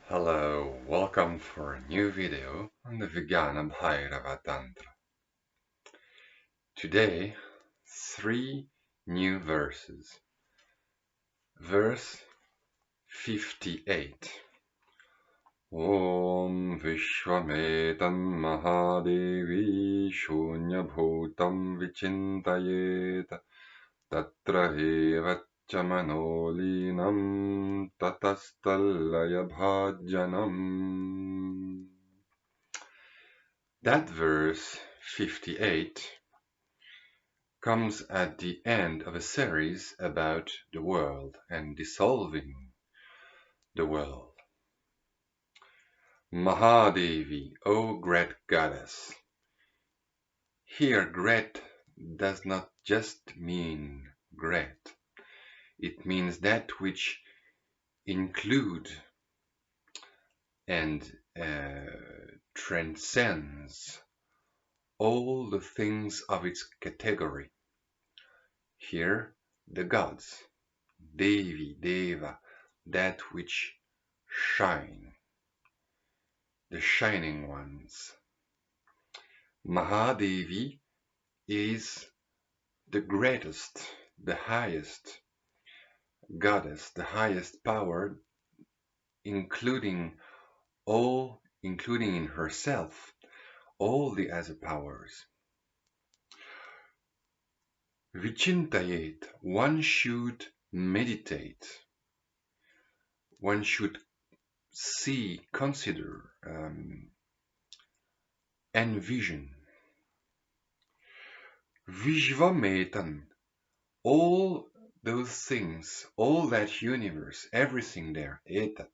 Hello, welcome for a new video on the Vijnana Bhairava Tantra. Today, 3 new verses. Verse 58. Om viśvam etan mahādevi śūnyabhūtaṃ vicintayet tatraiva mano līnaṃ tatas tallayabhājanam. That verse 58 comes at the end of a series about the world and dissolving the world. Mahādevi, O great goddess. Here great does not just mean great. It means that which includes and transcends all the things of its category. Here, the gods, Devi, Deva, that which shine, the shining ones. Mahādevi is the greatest, the highest goddess, the highest power, including in herself, all the other powers. Vicintayet, one should meditate, one should see, consider, envision. Viśvam etan, all those things, all that universe, everything there, etan,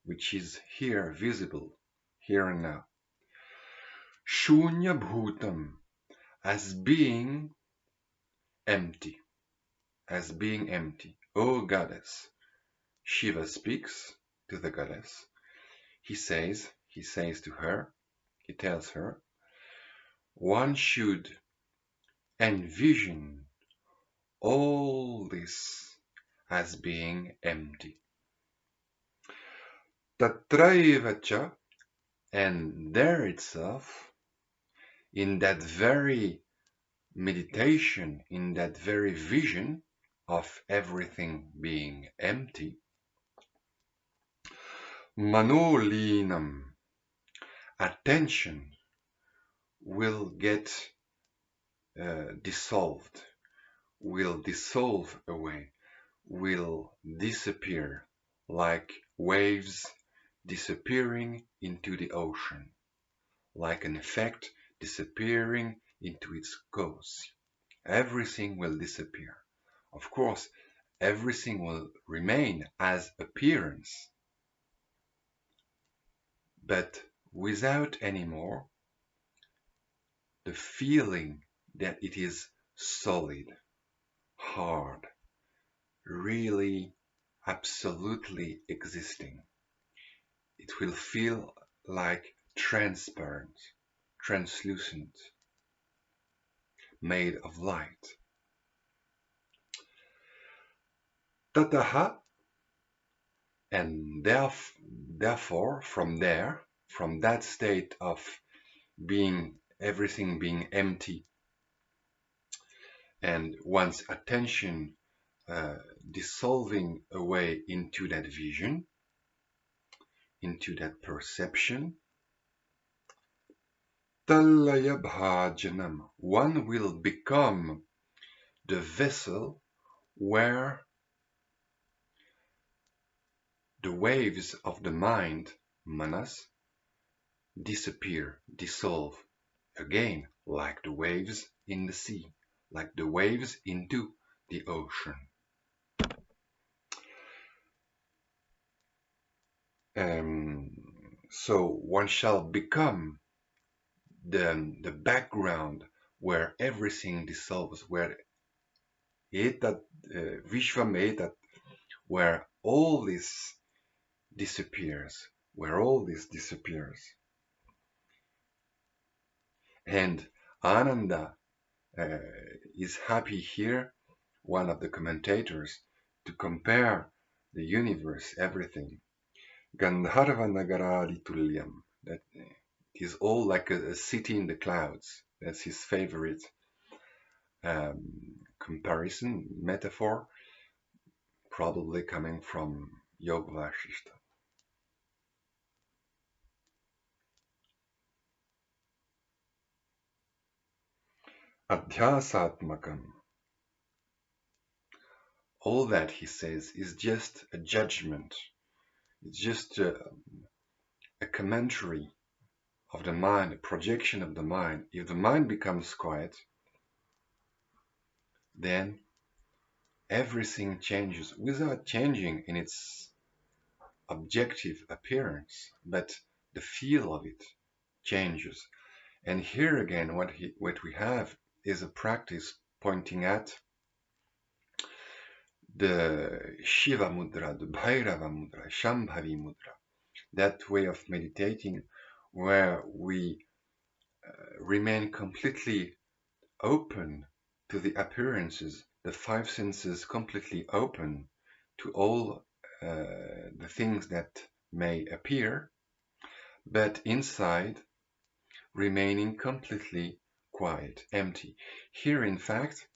which is here visible, here and now. Śūnyabhūtaṃ, as being empty, as being empty. O goddess, Shiva speaks to the goddess. He says to her, he tells her, one should envision all this as being empty. Tatraiva, and there itself, in that very meditation, in that very vision of everything being empty, mano līnaṃ, attention will get dissolved, will dissolve away, will disappear like waves disappearing into the ocean, like an effect disappearing into its cause. Everything will disappear. Of course, everything will remain as appearance, but without any more the feeling that it is solid, hard, really, absolutely existing. It will feel like transparent, translucent, made of light. Tatas, and therefore from that state of being everything being empty and one's attention dissolving away into that vision, into that perception, tallayabhājanam, one will become the vessel where the waves of the mind, manas, disappear, dissolve again, like the waves in the sea, like the waves into the ocean. So one shall become the background where everything dissolves, where viśvam etan, where all this disappears, And Ananda is happy here, one of the commentators, to compare the universe, everything, Gandharva nagaradi tulyam. That is all like a city in the clouds. That's his favorite comparison, metaphor, probably coming from Yoga Vasishta. Adhyasatmakam. All that he says is just a judgment. It's just a commentary of the mind, a projection of the mind. If the mind becomes quiet, then everything changes without changing in its objective appearance, but the feel of it changes. And here again, what we have is a practice pointing at the Shiva mudra, the Bhairava mudra, Shambhavi mudra, that way of meditating where we remain completely open to the appearances, the five senses completely open to all the things that may appear, but inside remaining completely quiet, empty. Here, in fact,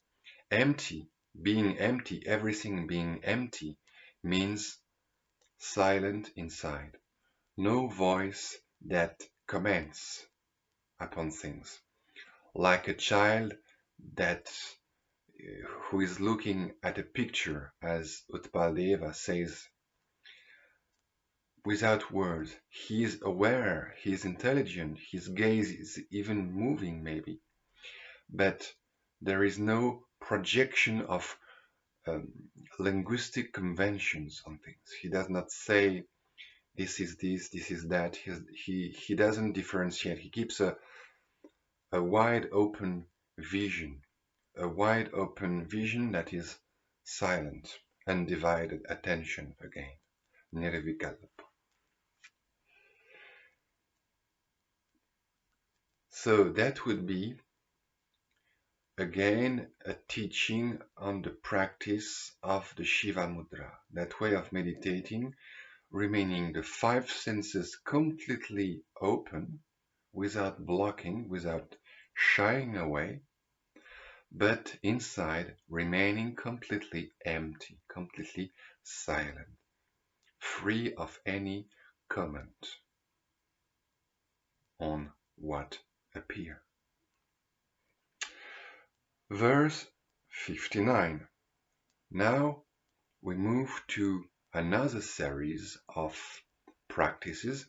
empty, being empty, everything being empty, means silent inside. No voice that comments upon things. Like a child that who is looking at a picture, as Utpaldeva says, without words. He is aware, he is intelligent, his gaze is even moving maybe, but there is no projection of linguistic conventions on things. He does not say this is this, this is that. He doesn't differentiate. He keeps a wide open vision, a wide open vision that is silent, undivided attention again, nirvṛkṣagiribhittyādideśe. So that would be again a teaching on the practice of the Shiva mudra, that way of meditating, remaining the five senses completely open, without blocking, without shying away, but inside remaining completely empty, completely silent, free of any comment on what appears. Verse 59. Now we move to another series of practices,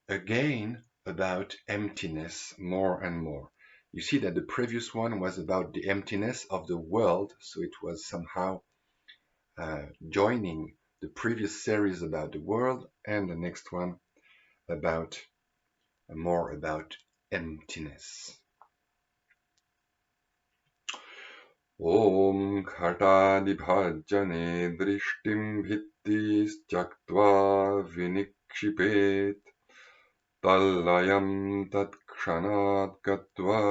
again about emptiness more and more. You see that the previous one was about the emptiness of the world, so it was somehow joining the previous series about the world and the next one about more about emptiness. Om ghatādibhājane dṛṣṭiṃ bhittis tyaktvā vinikṣipet tallayāṃ tatkṣaṇād gatvā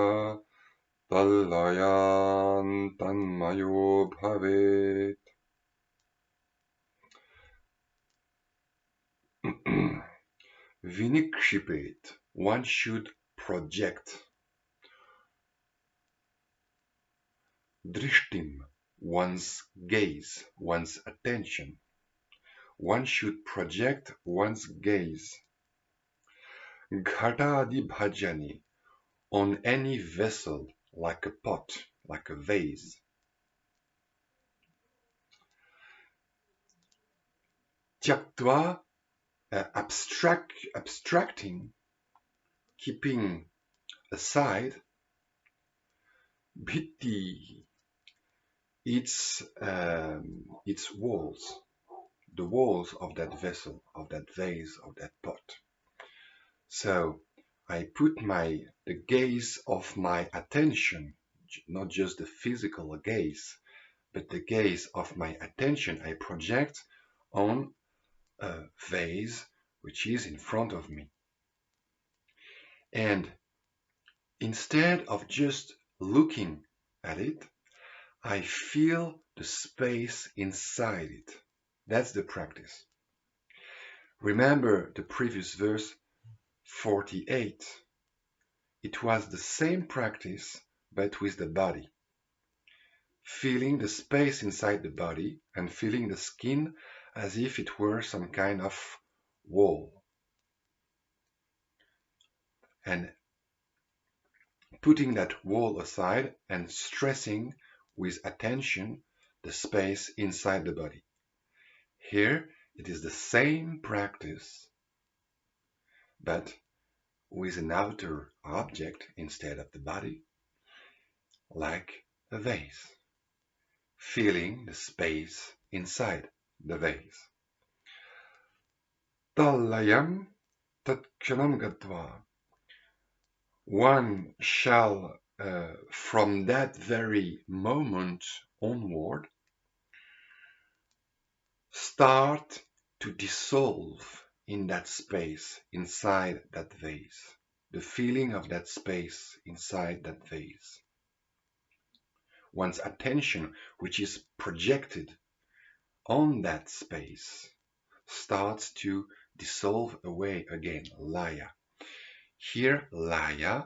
tallayāṃ tanmayo bhavet. Vinikṣipet, one should project. Dṛṣṭiṃ, one's gaze, one's attention. One should project one's gaze. Ghatādibhājane, on any vessel, like a pot, like a vase. Tyaktvā, abstracting, keeping aside. Bhittis, its walls, the walls of that vessel, of that vase, of that pot. So I put the gaze of my attention, not just the physical gaze, but the gaze of my attention I project on a vase which is in front of me. And instead of just looking at it, I feel the space inside it. That's the practice. Remember the previous verse 48. It was the same practice, but with the body. Feeling the space inside the body and feeling the skin as if it were some kind of wall. And putting that wall aside and stressing with attention the space inside the body. Here it is the same practice, but with an outer object instead of the body, like a vase, feeling the space inside the vase. Tallayāṃ tatkṣaṇād gatvā. One shall, from that very moment onward, start to dissolve in that space inside that vase, the feeling of that space inside that vase. One's attention, which is projected on that space, starts to dissolve away again, laya. Here, laya,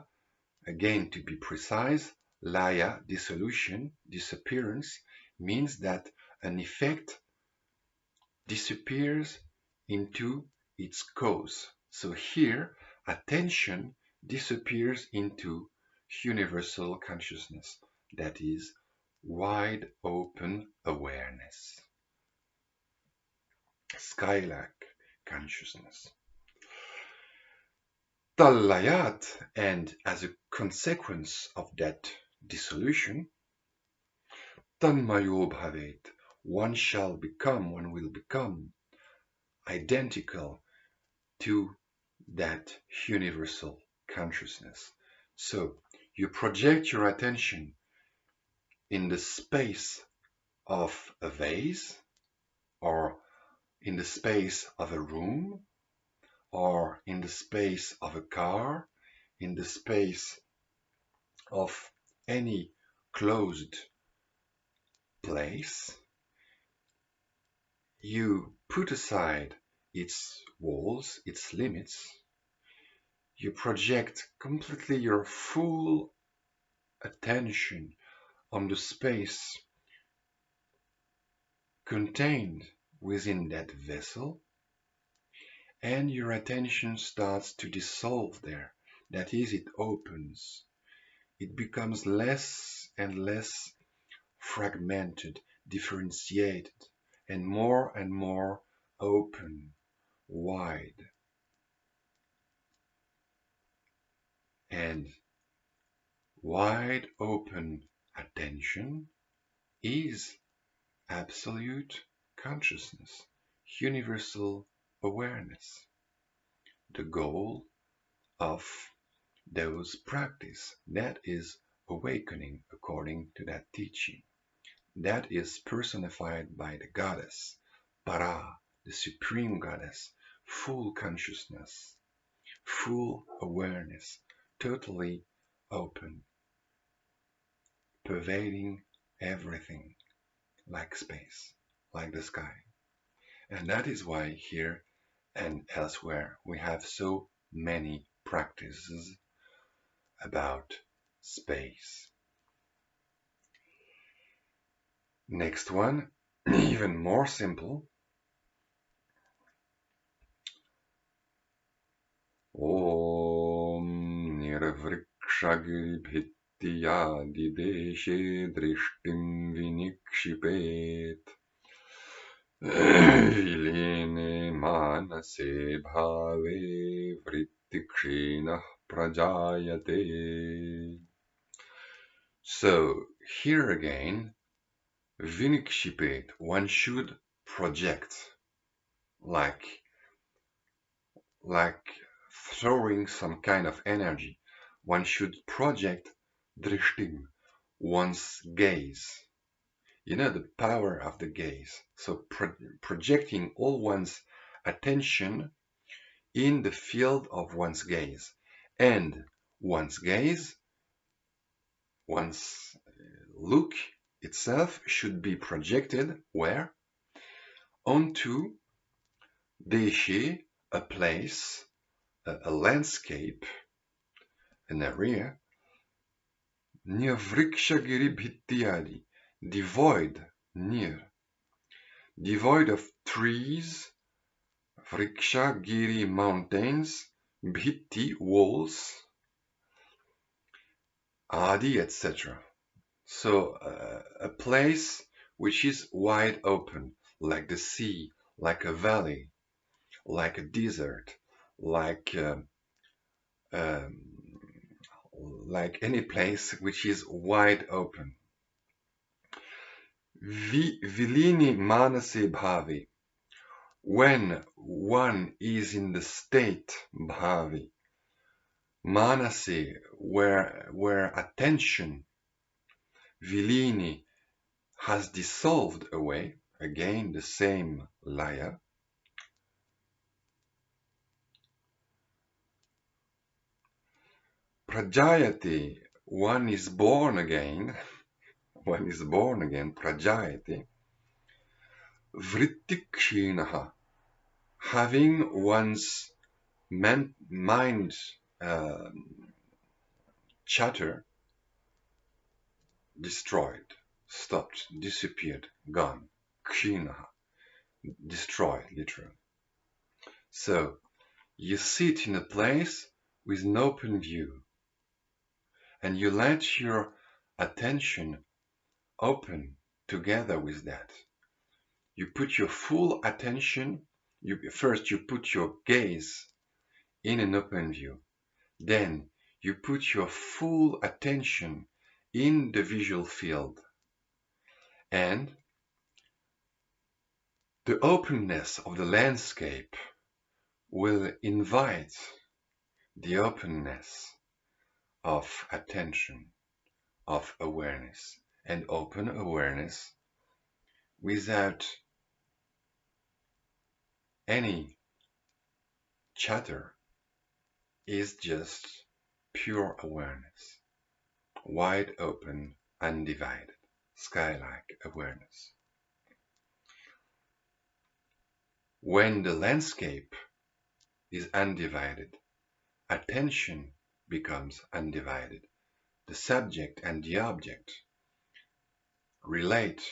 again to be precise, laya, dissolution, disappearance, means that an effect disappears into its cause. So here, attention disappears into universal consciousness, that is, wide open awareness, sky-like consciousness. Tallayāt, and as a consequence of that dissolution, tanmayo bhavet, one will become identical to that universal consciousness. So you project your attention in the space of a vase, or in the space of a room, or in the space of a car, in the space of any closed place. You put aside its walls, its limits. You project completely your full attention on the space contained within that vessel, and your attention starts to dissolve there. That is, it opens. It becomes less and less fragmented, differentiated, and more open, wide. And wide open attention is absolute consciousness, universal awareness, the goal of those practice. That is awakening according to that teaching. That is personified by the goddess, Para, the supreme goddess, full consciousness, full awareness, totally open, pervading everything, like space, like the sky. And that is why here and elsewhere we have so many practices about space. Next one, even more simple. Om nirvṛkṣagiribhittyādideśe dṛṣṭiṃ vinikṣipet. Vilīne mānase bhāve vṛttikṣiṇaḥ prajāyate. So here again, vinikṣipet, one should project, like throwing some kind of energy. One should project dṛṣṭiṃ, one's gaze. You know, the power of the gaze. So projecting all one's attention in the field of one's gaze. And one's gaze, one's look itself should be projected where? Onto Deshe, a place, a landscape, an area. nirvṛkṣagiribhittyādideśe, devoid of trees, vrikṣagiri mountains, bhittis walls, adi, etc. So a place which is wide open, like the sea, like a valley, like a desert, like any place which is wide open. Vilīne mānase bhāve, when one is in the state bhāve, mānase, where attention, vilīne, has dissolved away, again the same laya, prajāyate, one is born again, prajāyate, vṛttikṣiṇaḥ, having one's mind chatter destroyed, stopped, disappeared, gone. Kṣiṇaḥ, destroyed, literally. So you sit in a place with an open view, and you let your attention open together with that. You put your full attention, first you put your gaze in an open view. Then you put your full attention in the visual field. And the openness of the landscape will invite the openness of attention, of awareness. And open awareness without any chatter is just pure awareness, wide open, undivided, sky-like awareness. When the landscape is undivided, attention becomes undivided. The subject and the object relate,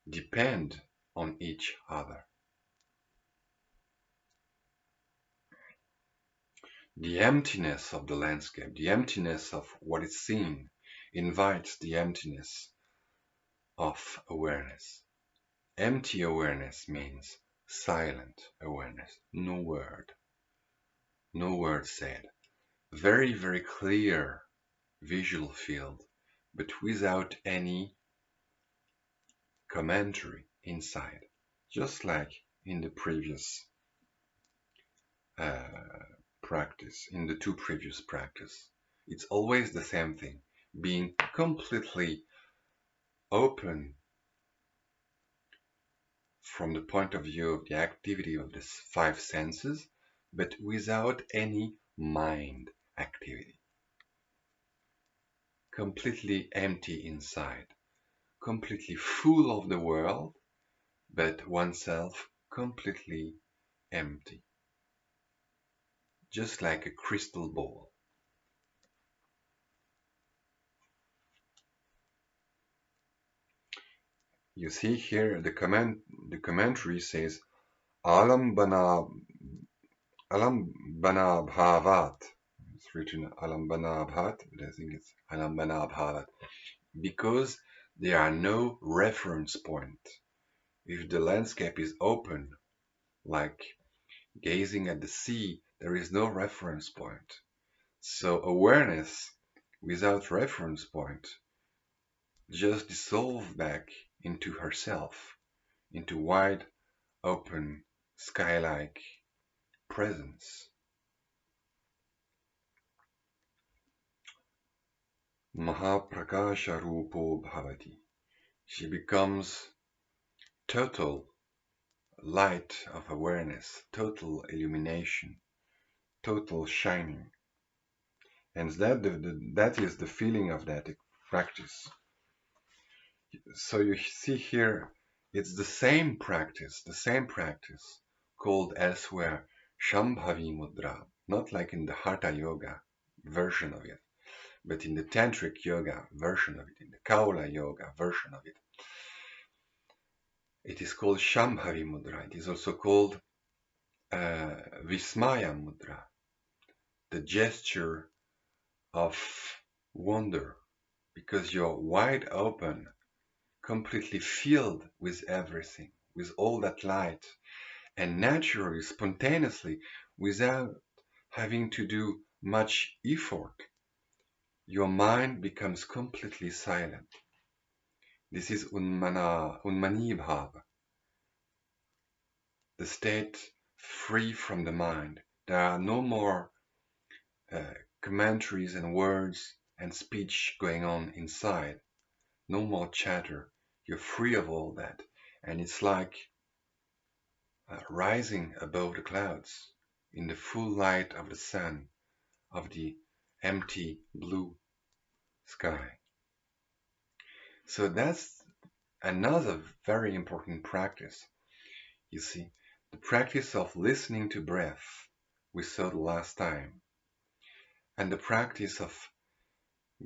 depend on each other. The emptiness of the landscape, the emptiness of what is seen, invites the emptiness of awareness. Empty awareness means silent awareness, no word said. Very, very clear visual field, but without any commentary inside, just like in the previous practice, in the two previous practices. It's always the same thing, being completely open from the point of view of the activity of the five senses, but without any mind activity. Completely empty inside, completely full of the world, but oneself completely empty. Just like a crystal ball. You see here the commentary says alam bana bhavat. It's written alam bana bhat, but I think it's alam bana bhavat, because there are no reference point. If the landscape is open, like gazing at the sea, there is no reference point. So awareness without reference point just dissolve back into herself, into wide open sky-like presence. Mahaprakasha rupo bhavati. She becomes total light of awareness, total illumination, total shining. And that is the feeling of that practice. So you see here, it's the same practice called elsewhere Shambhavi Mudra, not like in the Hatha Yoga version of it, but in the Tantric Yoga version of it, in the Kaula Yoga version of it. It is called Shambhavi Mudra. It is also called Vismaya Mudra, the gesture of wonder, because you're wide open, completely filled with everything, with all that light, and naturally, spontaneously, without having to do much effort, your mind becomes completely silent. This is Unmani Bhava, the state free from the mind. There are no more commentaries and words and speech going on inside. No more chatter. You're free of all that. And it's like rising above the clouds in the full light of the sun, of the empty blue sky. So that's another very important practice. You see, the practice of listening to breath we saw the last time, and the practice of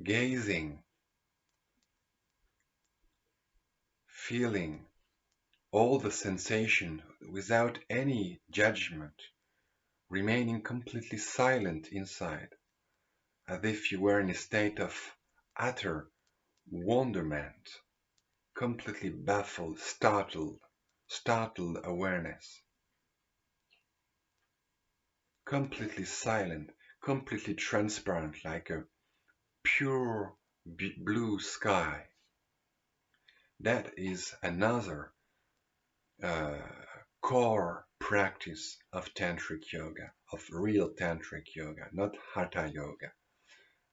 gazing, feeling all the sensation without any judgment, remaining completely silent inside, as if you were in a state of utter wonderment, completely baffled, startled awareness, completely silent, completely transparent, like a pure blue sky. That is another core practice of Tantric Yoga, of real Tantric Yoga, not Hatha Yoga.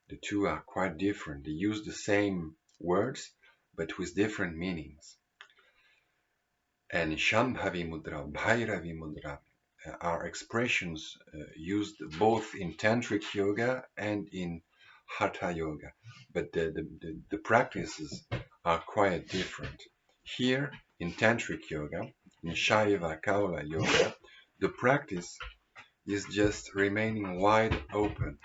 The two are quite different. They use the same words, but with different meanings. And Shambhavi Mudra, Bhairavi Mudra are expressions used both in Tantric Yoga and in Hatha Yoga, but the practices are quite different. Here in Tantric Yoga, in Shaiva Kaula Yoga, the practice is just remaining wide open,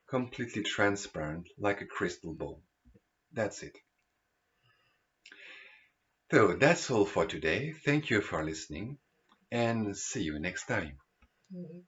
completely transparent like a crystal ball. That's it. So that's all for today. Thank you for listening and see you next time. Mhm.